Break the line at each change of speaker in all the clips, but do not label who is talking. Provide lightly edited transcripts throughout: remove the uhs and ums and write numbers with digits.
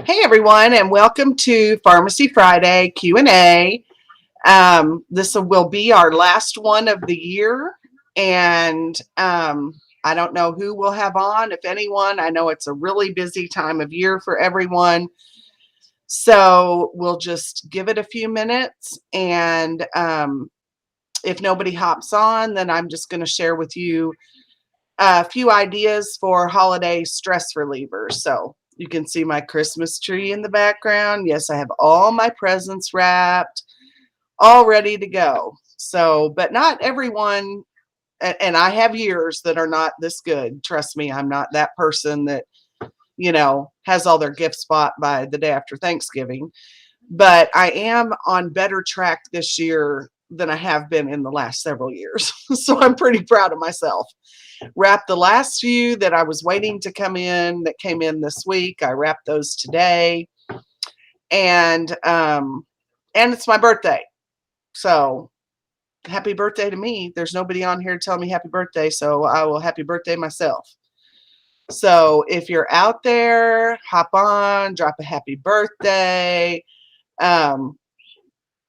Hey everyone, and welcome to FARM-acy Friday Q A. This will be our last one of the year, and I don't know who we'll have on, if anyone. I know it's a really busy time of year for everyone, so we'll just give it a few minutes, and if nobody hops on, then I'm just going to share with you a few ideas for holiday stress relievers. So you can see my Christmas tree in the background. Yes, I have all my presents wrapped, all ready to go. So, but not everyone, and I have years that are not this good. Trust me, I'm not that person that, has all their gifts bought by the day after Thanksgiving. But I am on better track this year than I have been in the last several years. So I'm pretty proud of myself. Wrapped the last few that I was waiting to come in that came in this week. I wrapped those today, and it's my birthday. So happy birthday to me. There's nobody on here to tell me happy birthday, so I will happy birthday myself. So if you're out there, hop on, drop a happy birthday. Um,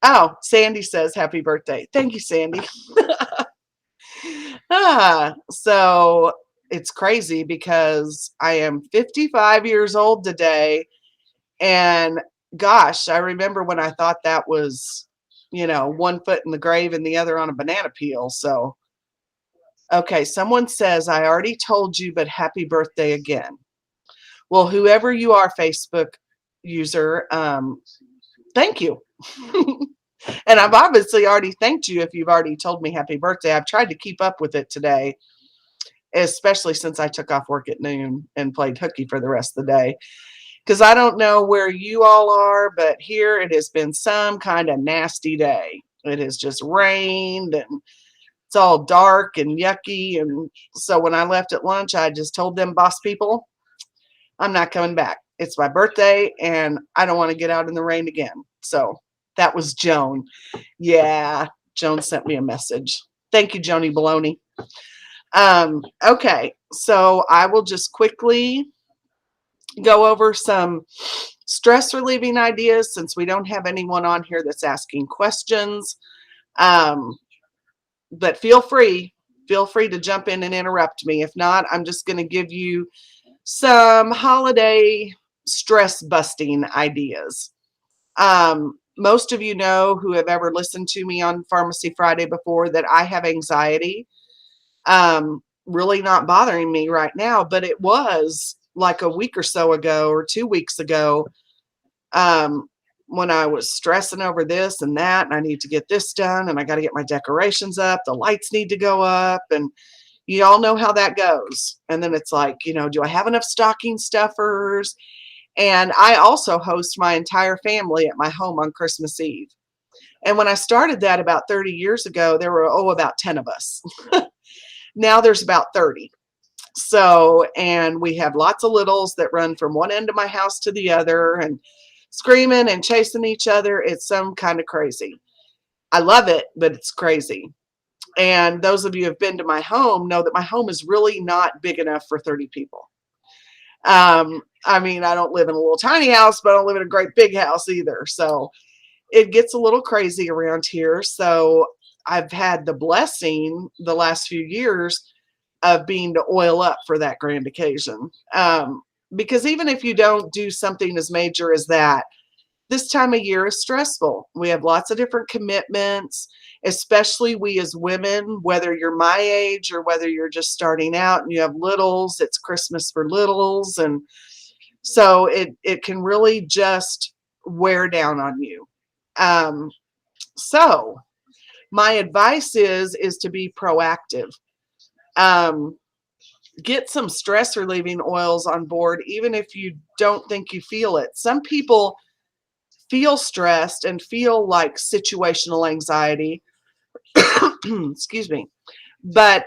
oh, Sandy says happy birthday. Thank you, Sandy. So it's crazy because I am 55 years old today. And gosh, I remember when I thought that was, one foot in the grave and the other on a banana peel. So, okay, someone says, I already told you, but happy birthday again. Well, whoever you are, Facebook user, thank you. And I've obviously already thanked you if you've already told me happy birthday. I've tried to keep up with it today, especially since I took off work at noon and played hooky for the rest of the day. Because I don't know where you all are, but here it has been some kind of nasty day. It has just rained and it's all dark and yucky. And so when I left at lunch, I just told them boss people, I'm not coming back. It's my birthday and I don't want to get out in the rain again. So that was Joan. Yeah, Joan sent me a message. Thank you, Joni Baloney. Okay, so I will just quickly go over some stress relieving ideas since we don't have anyone on here that's asking questions. But feel free to jump in and interrupt me. If not, I'm just going to give you some holiday stress busting ideas. Most of you know who have ever listened to me on FARM-acy Friday before that I have anxiety. Really not bothering me right now, but it was like a week or so ago or 2 weeks ago, when I was stressing over this and that, and I need to get this done, and I got to get my decorations up, the lights need to go up, and you all know how that goes. And then it's like, do I have enough stocking stuffers? And I also host my entire family at my home on Christmas Eve. And when I started that about 30 years ago, there were, about 10 of us. Now there's about 30. So, and we have lots of littles that run from one end of my house to the other and screaming and chasing each other. It's some kind of crazy. I love it, but it's crazy. And those of you who have been to my home know that my home is really not big enough for 30 people. I mean, I don't live in a little tiny house, but I don't live in a great big house either. So it gets a little crazy around here. So I've had the blessing the last few years of being to oil up for that grand occasion. Because even if you don't do something as major as that, this time of year is stressful. We have lots of different commitments, especially we as women, whether you're my age or whether you're just starting out and you have littles, it's Christmas for littles. And so it can really just wear down on you. So my advice is to be proactive. Get some stress relieving oils on board, even if you don't think you feel it. Some people feel stressed and feel like situational anxiety, excuse me, but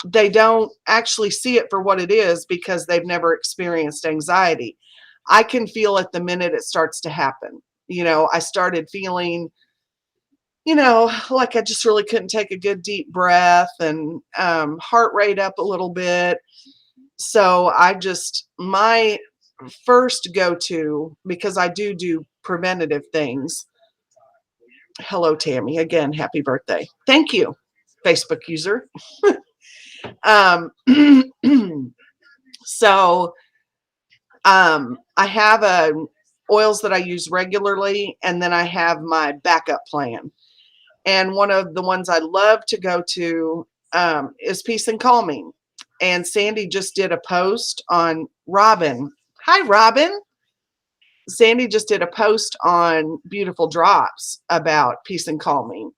they don't actually see it for what it is because they've never experienced anxiety. I can feel it the minute it starts to happen. I started feeling, like I just really couldn't take a good deep breath and heart rate up a little bit. So my first go-to, because I do preventative things. Hello, Tammy. Again, happy birthday. Thank you, Facebook user. Um, so I have oils that I use regularly, and then I have my backup plan. And one of the ones I love to go to is Peace and Calming. And Sandy just did a post on Robin. Hi, Robin. Sandy just did a post on Beautiful Drops about Peace and Calming.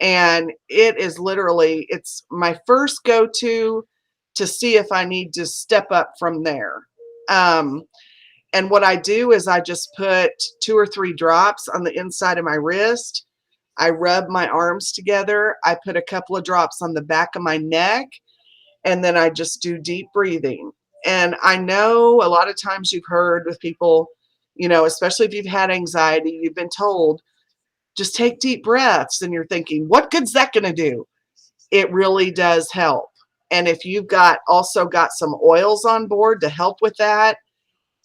And it is literally, it's my first go-to see if I need to step up from there. And what I do is I just put 2 or 3 drops on the inside of my wrist. I rub my arms together. I put a couple of drops on the back of my neck, and then I just do deep breathing. And I know a lot of times you've heard with people, you know, especially if you've had anxiety, you've been told, just take deep breaths. And you're thinking, what good's that going to do? It really does help. And if you've also got some oils on board to help with that,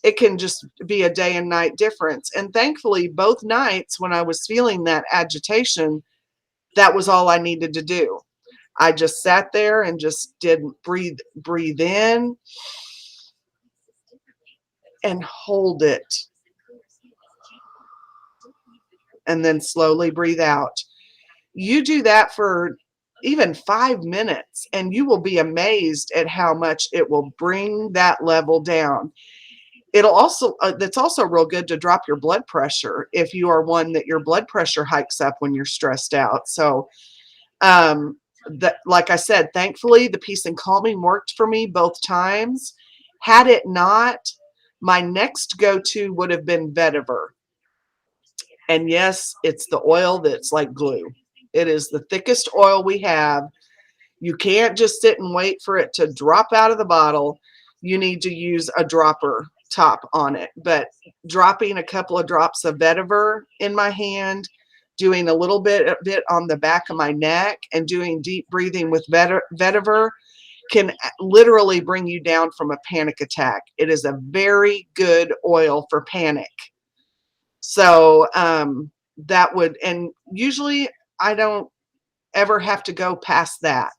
it can just be a day and night difference. And thankfully, both nights when I was feeling that agitation, that was all I needed to do. I just sat there and just did breathe in and hold it, and then slowly breathe out. You do that for even 5 minutes, and you will be amazed at how much it will bring that level down. It'll also, that's also real good to drop your blood pressure if you are one that your blood pressure hikes up when you're stressed out. So, like I said, thankfully the Peace and Calming worked for me both times. Had it not, my next go-to would have been vetiver. And yes, it's the oil that's like glue. It is the thickest oil we have. You can't just sit and wait for it to drop out of the bottle. You need to use a dropper top on it. But dropping a couple of drops of vetiver in my hand, doing a little bit on the back of my neck, and doing deep breathing with vetiver can literally bring you down from a panic attack. It is a very good oil for panic. So that would, and usually I don't ever have to go past that.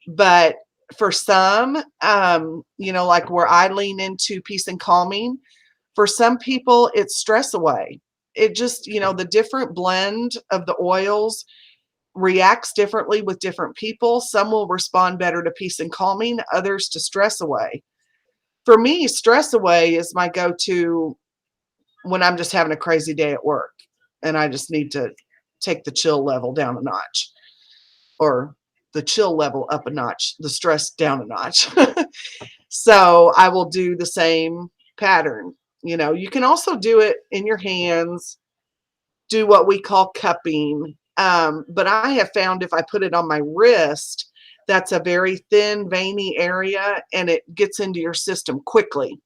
But for some, you know, like where I lean into Peace and Calming, for some people, it's stress away. It just, you know, the different blend of the oils reacts differently with different people. Some will respond better to Peace and Calming, others to stress away. For me, stress away is my go-to when I'm just having a crazy day at work and I just need to take the chill level down a notch, or the chill level up a notch, the stress down a notch. So I will do the same pattern. You know, you can also do it in your hands, do what we call cupping. But I have found if I put it on my wrist, that's a very thin, veiny area, and it gets into your system quickly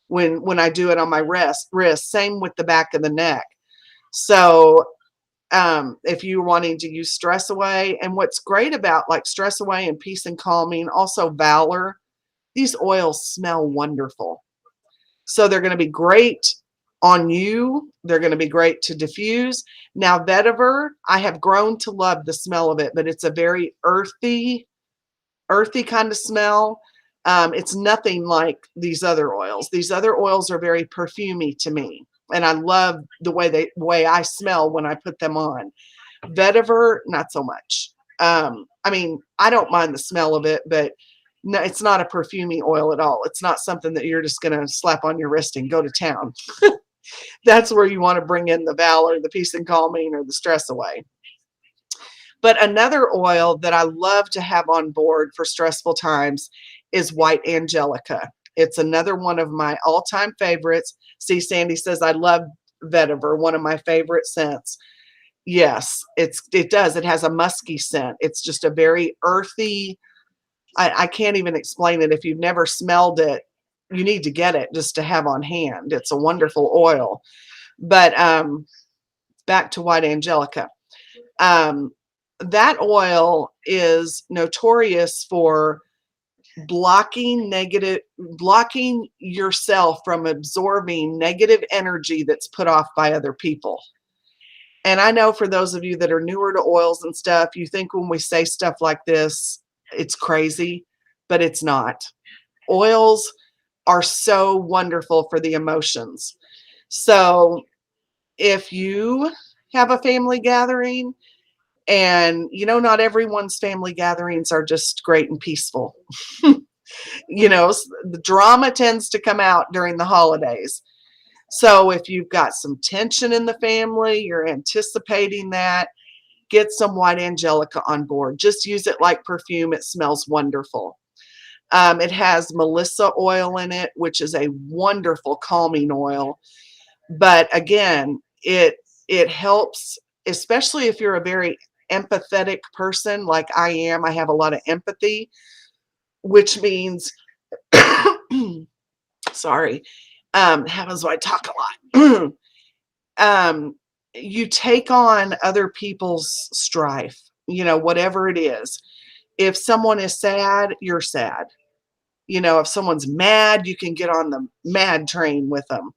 when I do it on my wrist. Same with the back of the neck. So if you're wanting to use stress away, and what's great about like stress away and Peace and Calming, also Valor, these oils smell wonderful. So they're going to be great on you. They're going to be great to diffuse. Now, vetiver, I have grown to love the smell of it, but it's a very earthy kind of smell. It's nothing like these other oils. These other oils are very perfumey to me, and I love the way I smell when I put them on. Vetiver, not so much. I mean, I don't mind the smell of it, but no, it's not a perfumey oil at all. It's not something that you're just going to slap on your wrist and go to town. That's where you want to bring in the Valor, the Peace and Calming, or the stress away. But another oil that I love to have on board for stressful times is White Angelica. It's another one of my all-time favorites. See, Sandy says, I love vetiver, one of my favorite scents. Yes, it does. It has a musky scent. It's just a very earthy, I can't even explain it. If you've never smelled it, you need to get it just to have on hand. It's a wonderful oil. But back to White Angelica. That oil is notorious for blocking yourself from absorbing negative energy that's put off by other people. And I know for those of you that are newer to oils and stuff, you think when we say stuff like this, it's crazy, but it's not. Oils are so wonderful for the emotions. So if you have a family gathering, and not everyone's family gatherings are just great and peaceful. The drama tends to come out during the holidays. So if you've got some tension in the family, you're anticipating that, get some white angelica on board. Just use it like perfume. It smells wonderful. It has Melissa oil in it, which is a wonderful calming oil. But again, it helps, especially if you're a very empathetic person like I am. I have a lot of empathy, which means, sorry, happens when I talk a lot. You take on other people's strife, whatever it is. If someone is sad, you're sad. If someone's mad, you can get on the mad train with them.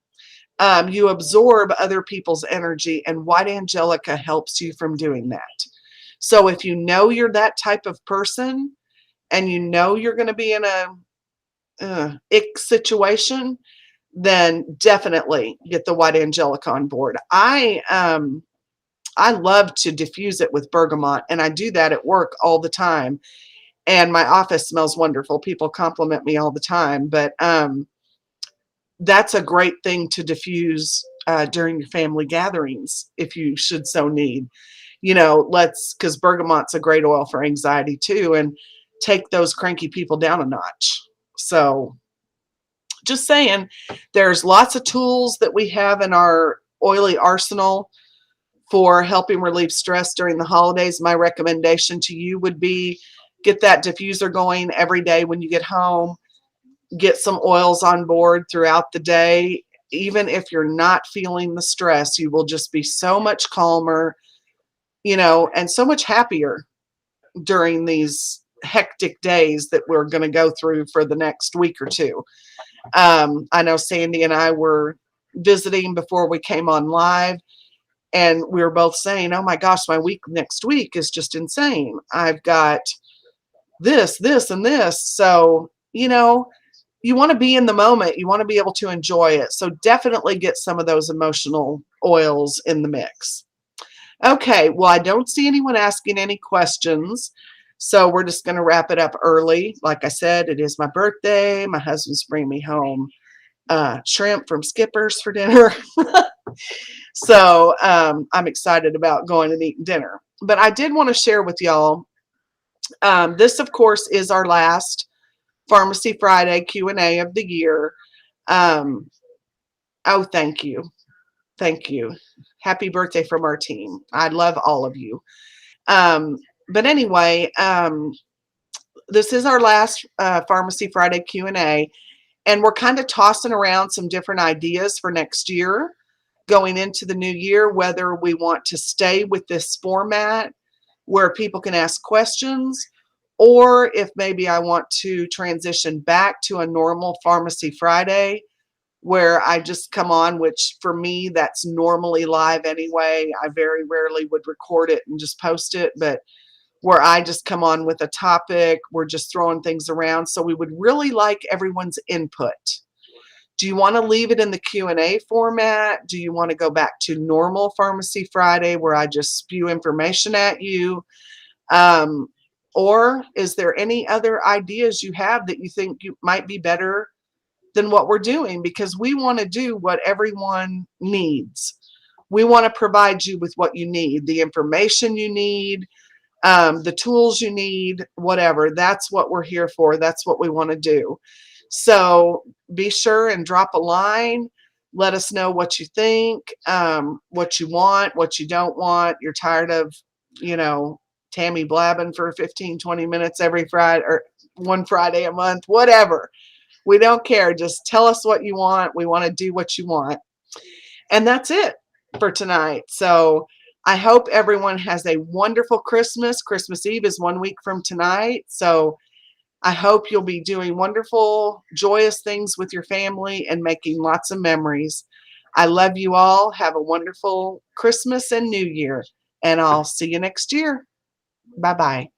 You absorb other people's energy, and white angelica helps you from doing that. So if you know you're that type of person, and you're going to be in a ick situation, then definitely get the white angelica on board. I love to diffuse it with bergamot, and I do that at work all the time. And my office smells wonderful. People compliment me all the time, but that's a great thing to diffuse during your family gatherings if you should so need. Because bergamot's a great oil for anxiety too, and take those cranky people down a notch. So just saying, there's lots of tools that we have in our oily arsenal for helping relieve stress during the holidays. My recommendation to you would be get that diffuser going every day when you get home. Get some oils on board throughout the day. Even if you're not feeling the stress, you will just be so much calmer, and so much happier during these hectic days that we're going to go through for the next week or two. I know Sandy and I were visiting before we came on live, and we were both saying, oh my gosh, my week next week is just insane. I've got this, and this. So, you want to be in the moment. You want to be able to enjoy it. So definitely get some of those emotional oils in the mix. Okay, well, I don't see anyone asking any questions, so we're just going to wrap it up early. Like I said, it is my birthday. My husband's bringing me home shrimp from Skipper's for dinner. So I'm excited about going and eating dinner. But I did want to share with y'all, this, of course, is our last FARM-acy Friday Q A of the year. Oh, thank you. Thank you. Happy birthday from our team. I love all of you. But anyway, this is our last FARM-acy Friday Q A, and we're kind of tossing around some different ideas for next year, going into the new year, whether we want to stay with this format where people can ask questions, or if maybe I want to transition back to a normal FARM-acy Friday where I just come on, which for me, that's normally live anyway. I very rarely would record it and just post it, but where I just come on with a topic, we're just throwing things around. So we would really like everyone's input. Do you want to leave it in the Q&A format? Do you want to go back to normal FARM-acy Friday where I just spew information at you? Or is there any other ideas you have that you think you might be better than what we're doing? Because we want to do what everyone needs. We want to provide you with what you need, the information you need, the tools you need, whatever. That's what we're here for. That's what we want to do. So be sure and drop a line. Let us know what you think, what you want, what you don't want. You're tired of, Tammy blabbing for 15, 20 minutes every Friday or one Friday a month, whatever. We don't care. Just tell us what you want. We want to do what you want. And that's it for tonight. So I hope everyone has a wonderful Christmas. Christmas Eve is 1 week from tonight. So I hope you'll be doing wonderful, joyous things with your family and making lots of memories. I love you all. Have a wonderful Christmas and New Year, and I'll see you next year. Bye bye.